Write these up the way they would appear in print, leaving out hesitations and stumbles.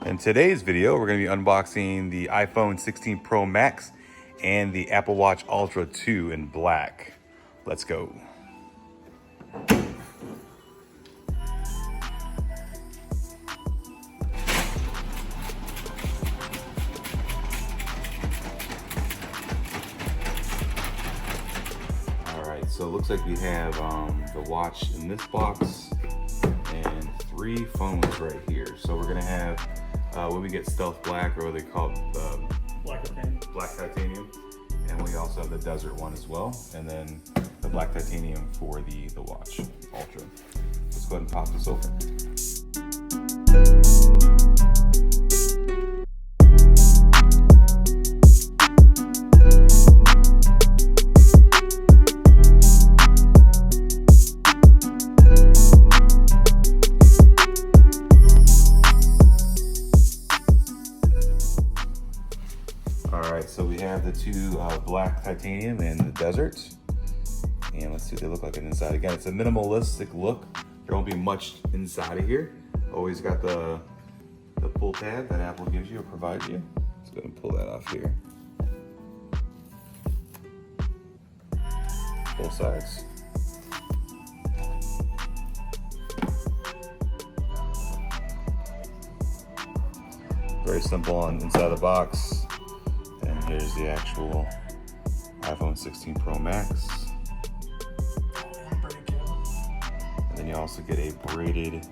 In today's video, we're going to be unboxing the iPhone 16 Pro Max and the Apple Watch Ultra 2 in black. Let's go. Alright, so it looks like we have the watch in this box and 3 phones right here. So we're going to have when we get Stealth Black, or what they call it, Black Titanium. And we also have the Desert one as well. And then the Black Titanium for the watch Ultra. Let's go ahead and pop this open. Alright, so we have the 2 Black Titanium and the Desert. And let's see what they look like inside. Again, it's a minimalistic look. There won't be much inside of here. Always got the pull tab that Apple gives you or provides you. Let's go ahead and pull that off here. Both sides. Very simple on inside the box. And here's the actual iPhone 16 Pro Max. And then you also get a braided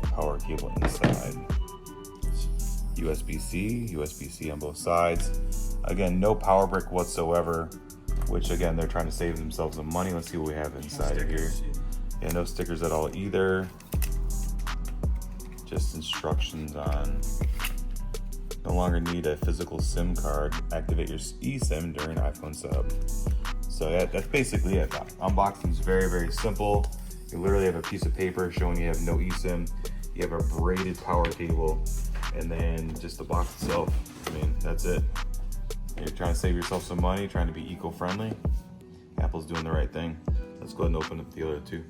power cable inside. USB-C, USB-C on both sides. Again, no power brick whatsoever, which again, they're trying to save themselves some money. Let's see what we have inside of here. Yeah, no stickers at all either. Just instructions on no longer need a physical SIM card. Activate your eSIM during iPhone setup. So yeah, that's basically it. Unboxing is very, very simple. You literally have a piece of paper showing you have no eSIM. You have a braided power cable, and then just the box itself. I mean, that's it. You're trying to save yourself some money, trying to be eco-friendly. Apple's doing the right thing. Let's go ahead and open up the other 2.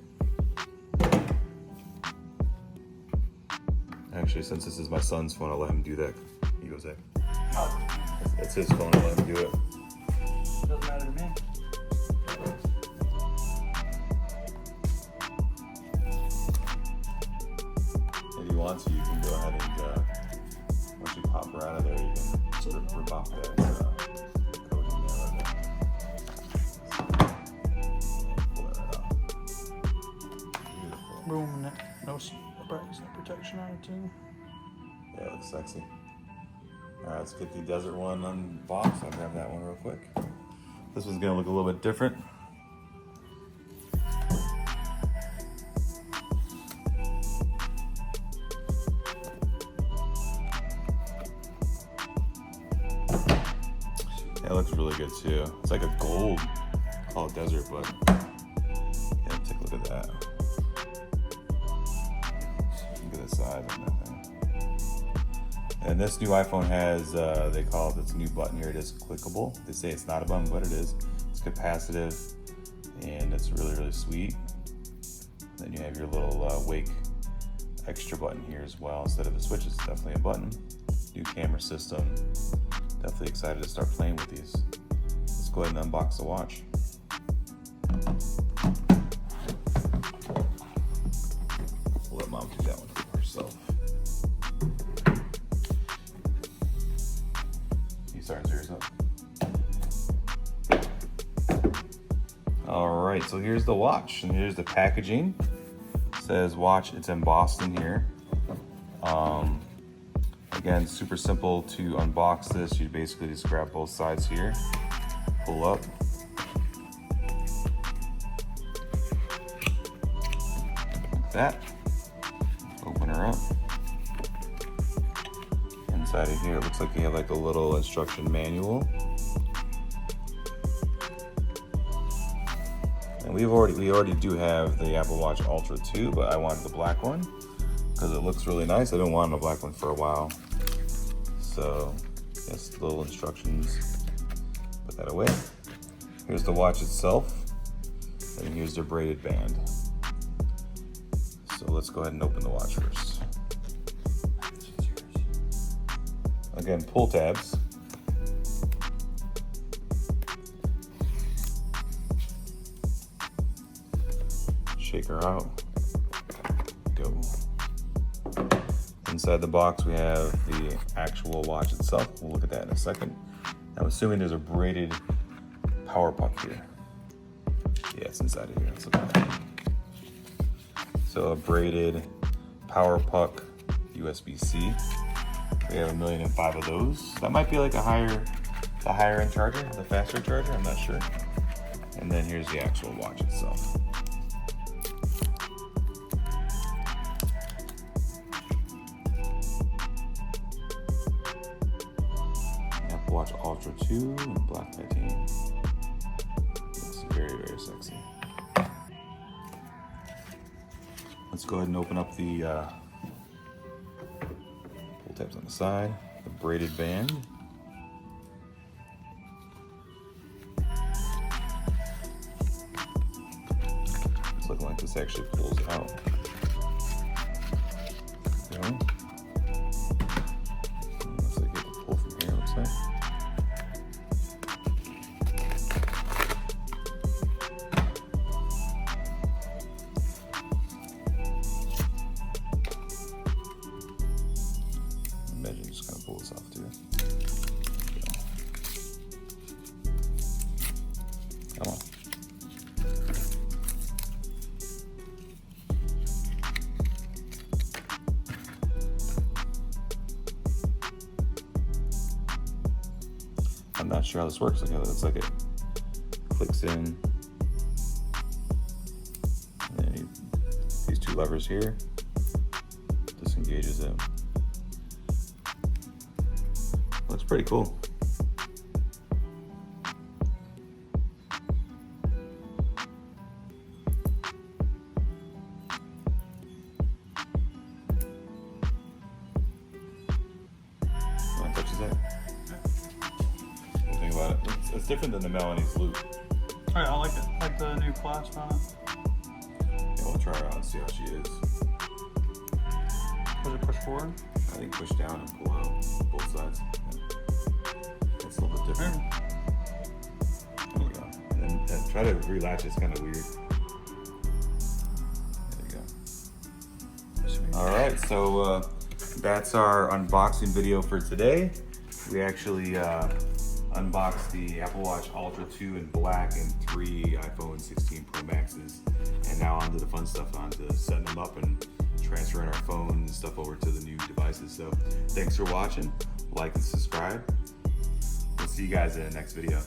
Actually, since this is my son's phone, I'll let him do that. He goes there. That's his phone, I'll let him do it. Doesn't matter to me. If you want to, you can go ahead and once you pop her out of there, you can sort of rip off that code in there right there. Pull that right off. Beautiful. Boom, and no protection on it too. Yeah, it looks sexy. Alright, let's get the Desert one unboxed. I'll grab that one real quick. This one's gonna look a little bit different. Yeah, it looks really good too. It's like a gold, call it Desert, but yeah, take a look at that. Look at the size on that thing. And this new iPhone has, they call it this new button here. It is clickable. They say it's not a button, but it is. It's capacitive, and it's really, really sweet. Then you have your little wake extra button here as well. Instead of a switch, it's definitely a button. New camera system. Definitely excited to start playing with these. Let's go ahead and unbox the watch. We'll let Mom do that one for herself. You starting yours up. All right, so here's the watch, and here's the packaging. It says watch, it's embossed in here. Again, super simple to unbox this. You basically just grab both sides here, pull up. Like that. Open her up. Inside of here, it looks like you have like a little instruction manual. And we already do have the Apple Watch Ultra 2, but I wanted the black one because it looks really nice. I didn't want a black one for a while. So, just little instructions. Put that away. Here's the watch itself. And here's the braided band. So let's go ahead and open the watch first. again, pull tabs. Shake her out. Go. Inside the box, we have the actual watch itself. We'll look at that in a second. I'm assuming there's a braided power puck here. Yeah, it's inside of here. Let's look at that. So a braided power puck USB-C. We have 1.5 million of those. That might be like the higher end charger, the faster charger, I'm not sure. And then here's the actual watch itself. Apple Watch Ultra 2 in black titanium. It's very, very sexy. Let's go ahead and open up the pull tabs on the side, the braided band. It's looking like this actually pulls out. There we go. Looks like you have to pull from here, looks like. Imagine just kind of pull this off too. Come on. I'm not sure how this works. It looks like it clicks in. And then these two levers here disengages it. Looks pretty cool. Want to touch that? Think about it. It's different than the Melanie's loop. Alright, I like it. I like the new clasp on it. Yeah, we'll try her out and see how she is. Does it push forward? I think push down and pull out both sides. Yeah. It's a little bit different. There we go. And then try to relatch it's kind of weird. There you go. All right, so that's our unboxing video for today. We actually unboxed the Apple Watch Ultra 2 in black and 3 iPhone 16 Pro Maxes. And now on to the fun stuff, on to setting them up and transferring our phone and stuff over to the new devices. So thanks for watching. Like and subscribe. We'll see you guys in the next video.